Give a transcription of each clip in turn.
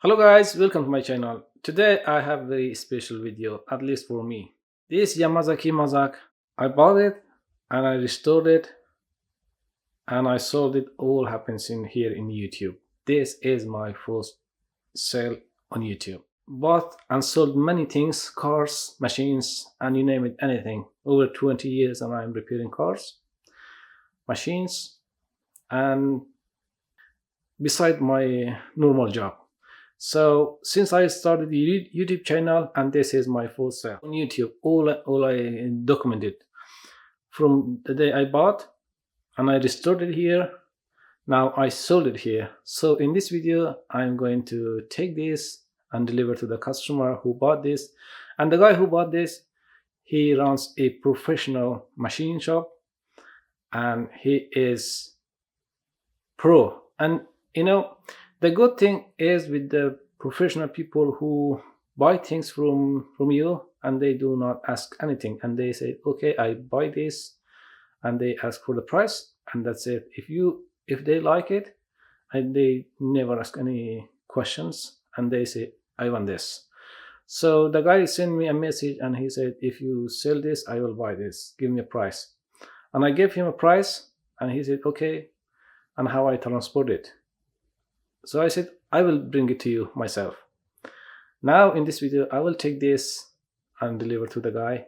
Hello guys, welcome to my channel. Today I have a very special video, at least for me. This Yamazaki Mazak, I bought it and I restored it and I sold it. All happens in here in YouTube. This is my first sale on YouTube. Bought and sold many things, cars, machines, and you name it, anything. Over 20 years and I'm repairing cars, machines, and beside my normal job. So since I started the YouTube channel and this is my full sale on YouTube, all I documented from the day I bought and I restored it here. Now I sold it here. So in this video, I'm going to take this and deliver to the customer who bought this. And the guy who bought this, he runs a professional machine shop and he is pro. And you know, the good thing is with the professional people who buy things from you and they do not ask anything and they say, okay, I buy this, and they ask for the price and that's it. If they like it and they never ask any questions and they say, I want this. So the guy sent me a message and he said, if you sell this, I will buy this, give me a price. And I gave him a price and he said, okay, and how I transport it. So I said, I will bring it to you myself. Now in this video, I will take this and deliver to the guy.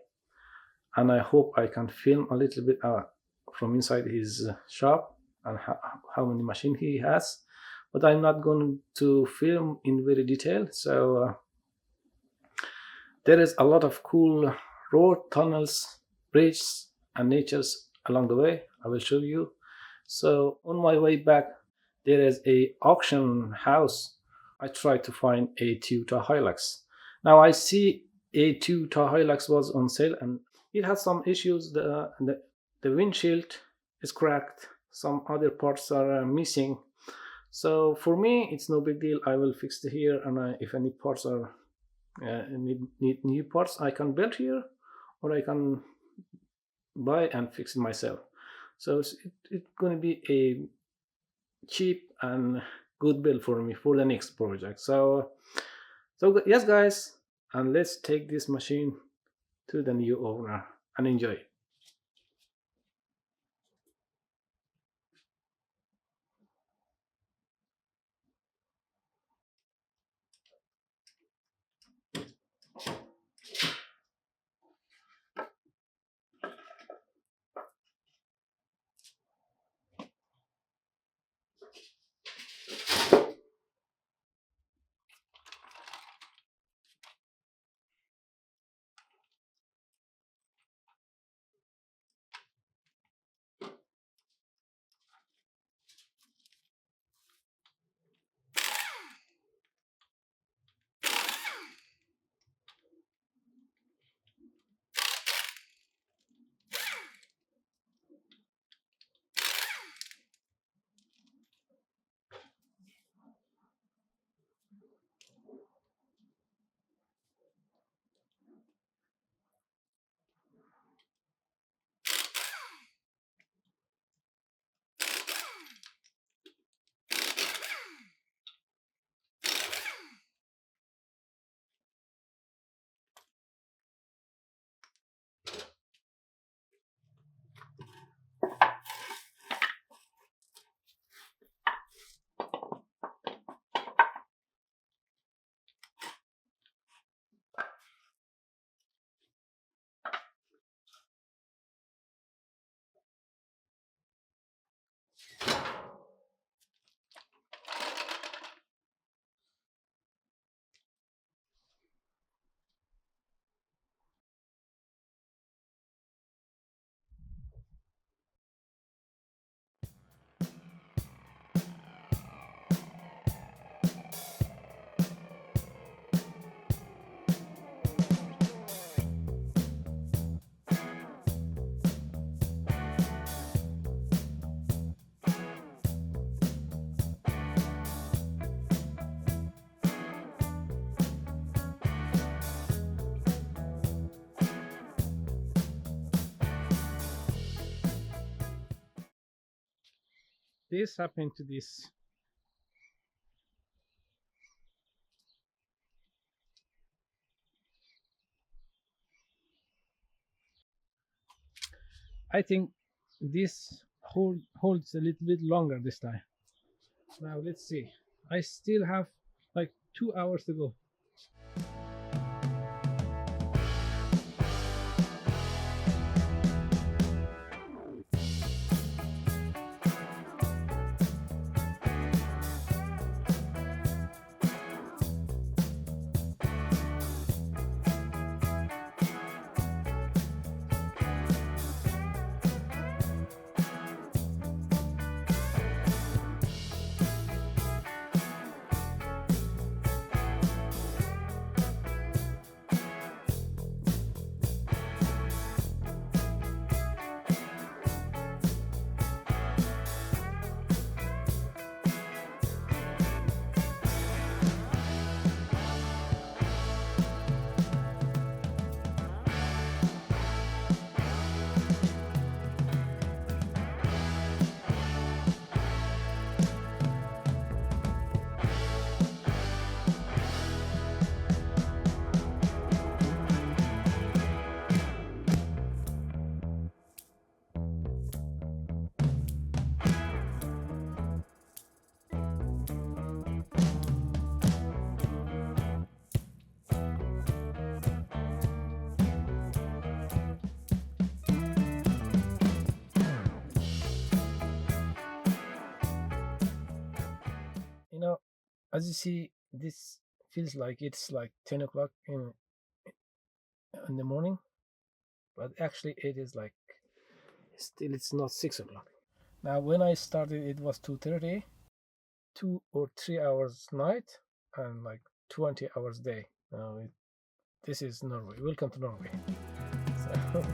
And I hope I can film a little bit from inside his shop and how many machine he has. But I'm not going to film in very detail. So there is a lot of cool road, tunnels, bridges, and natures along the way. I will show you. So on my way back, there is a auction house. I tried to find a Toyota Hilux. Now I see a Toyota Hilux was on sale and it has some issues. The windshield is cracked. Some other parts are missing. So for me, it's no big deal. I will fix it here, and if any parts are need new parts, I can build here, or I can buy and fix it myself. So it's going to be a cheap and good build for me for the next project. So yes guys, and let's take this machine to the new owner and enjoy. This happened to this I think this holds a little bit longer this time. Now let's see. I still have like 2 hours to go. You know, as you see, this feels like it's like 10 o'clock in the morning, but actually it is like still it's not 6 o'clock. Now, when I started, it was 2:30, 2 or 3 hours night, and like 20 hours day. Now, this is Norway. Welcome to Norway. So, oh.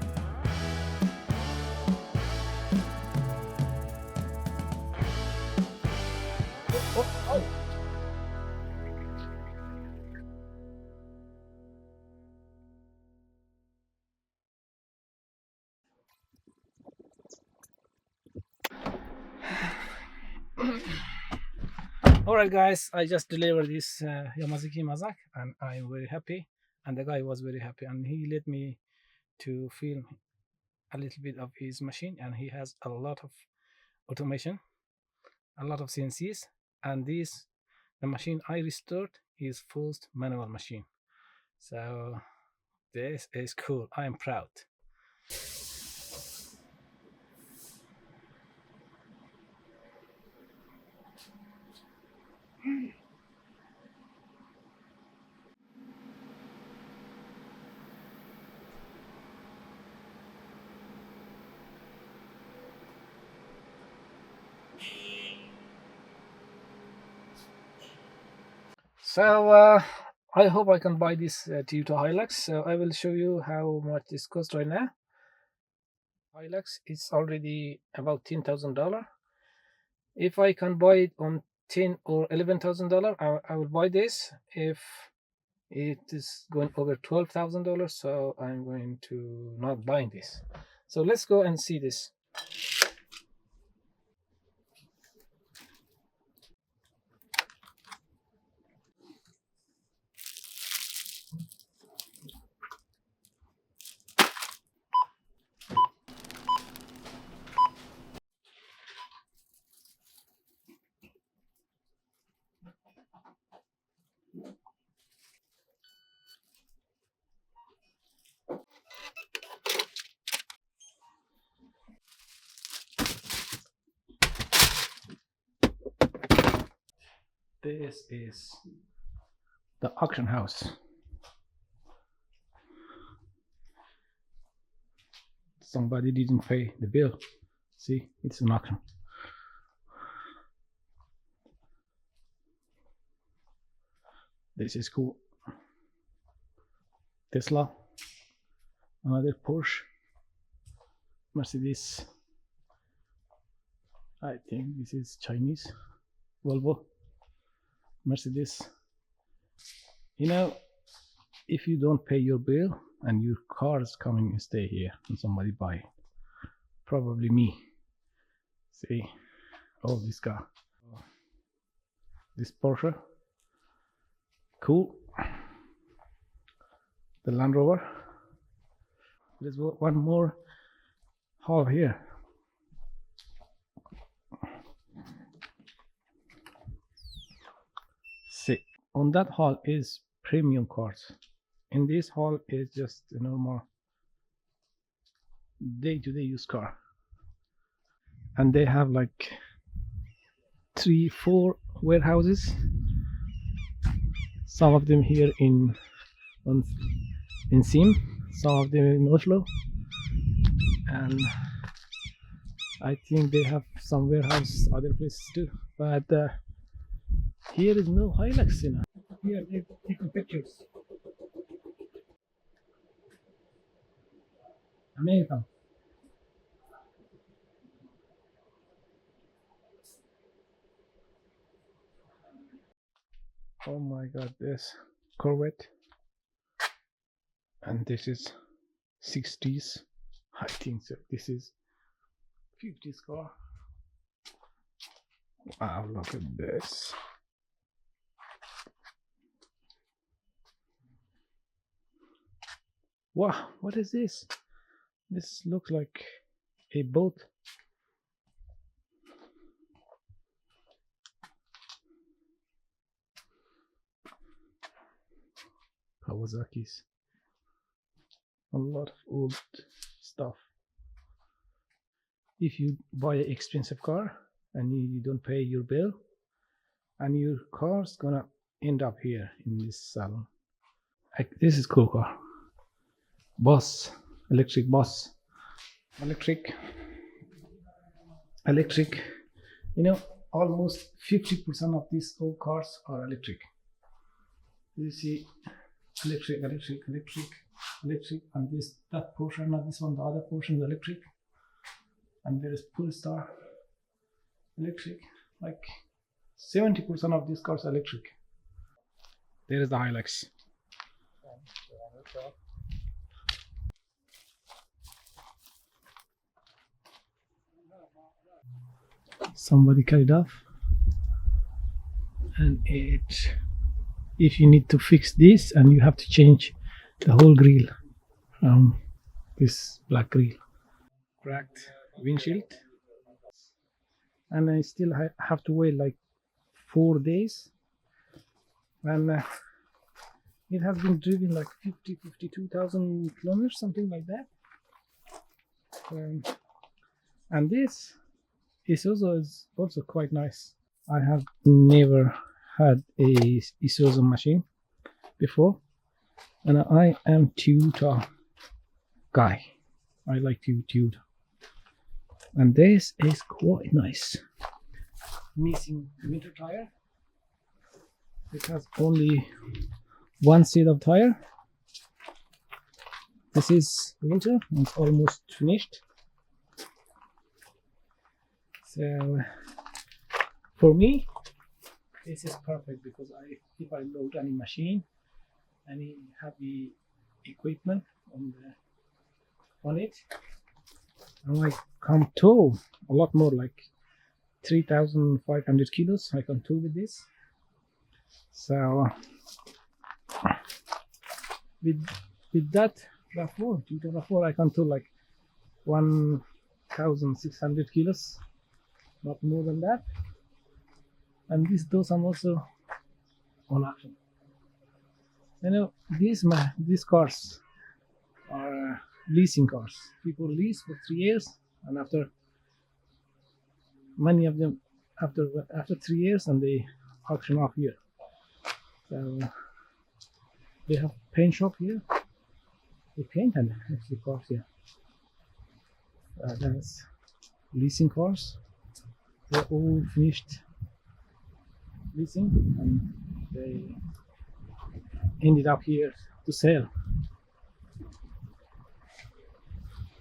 Alright guys, I just delivered this Yamazaki Mazak and I'm very happy, and the guy was very happy, and he let me to film a little bit of his machine, and he has a lot of automation, a lot of CNCs, and the machine I restored is first manual machine. So this is cool. I am proud. So I hope I can buy this Toyota Hilux. So I will show you how much this costs right now. Hilux is already about $10,000. If I can buy it on $10,000 or $11,000, I will buy this. If it is going over $12,000, so I'm going to not buy this. So let's go and see this. This is the auction house. Somebody didn't pay the bill. See, it's an auction. This is cool. Tesla, another Porsche, Mercedes. I think this is Chinese. Volvo, Mercedes. You know, if you don't pay your bill and your car is coming and stay here and somebody buy it, probably me. See, oh, this car, this Porsche, cool. The Land Rover. There's one more hall here. See, on that hall is premium cars. In this hall is just a normal day-to-day use car, and they have like 3-4 warehouses. Some of them here in Sim, some of them in Oslo, and I think they have some warehouse other places too. But here is no Hilux, you know. Here they're taking pictures. American. Oh my God, this Corvette, and this is 60s. I think so. This is 50s car. Wow, look at this. Wow, what is this? This looks like a boat. Kawasaki's. A lot of old stuff. If you buy an expensive car and you don't pay your bill, and your car's gonna end up here in this salon. Like, this is cool car. Bus, electric bus, electric. You know, almost 50% of these old cars are electric. You see, electric, and that portion of this one, the other portion is electric, and there is Polestar, electric. Like 70% of these cars are electric. There is the Hilux. Somebody cut it off, and if you need to fix this, and you have to change the whole grill, this black grill, cracked windshield, and I still have to wait like 4 days, and it has been driven like 52,000 kilometers, something like that. And this is also quite nice. I have never had a Isuzu machine before, and I am Toyota guy. I like Toyota, and this is quite nice. Missing winter tire. It has only one set of tire. This is winter, it's almost finished. So for me, this is perfect, because if I load any machine, any heavy equipment on it, and I can tow a lot more, like 3,500 kilos I can tow with this. So with that RAV4 I can tow like 1,600 kilos, not more than that. And those are also on auction. You know, these cars are leasing cars. People lease for 3 years, and after many of them after 3 years, and they auction off here. So they have paint shop here. They paint and actually cars here. That's leasing cars. They're all finished leasing, and they ended up here to sell.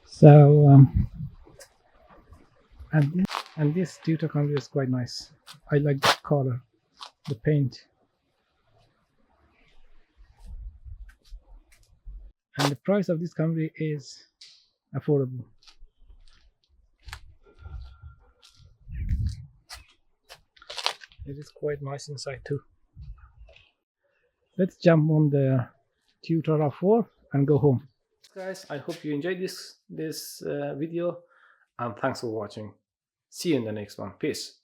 So and this Toyota Camry is quite nice. I like the color, the paint, and the price of this Camry is affordable. It is quite nice inside too. Let's jump on the Toyota RAV4 and go home. Guys, I hope you enjoyed this video. and thanks for watching. See you in the next one. Peace.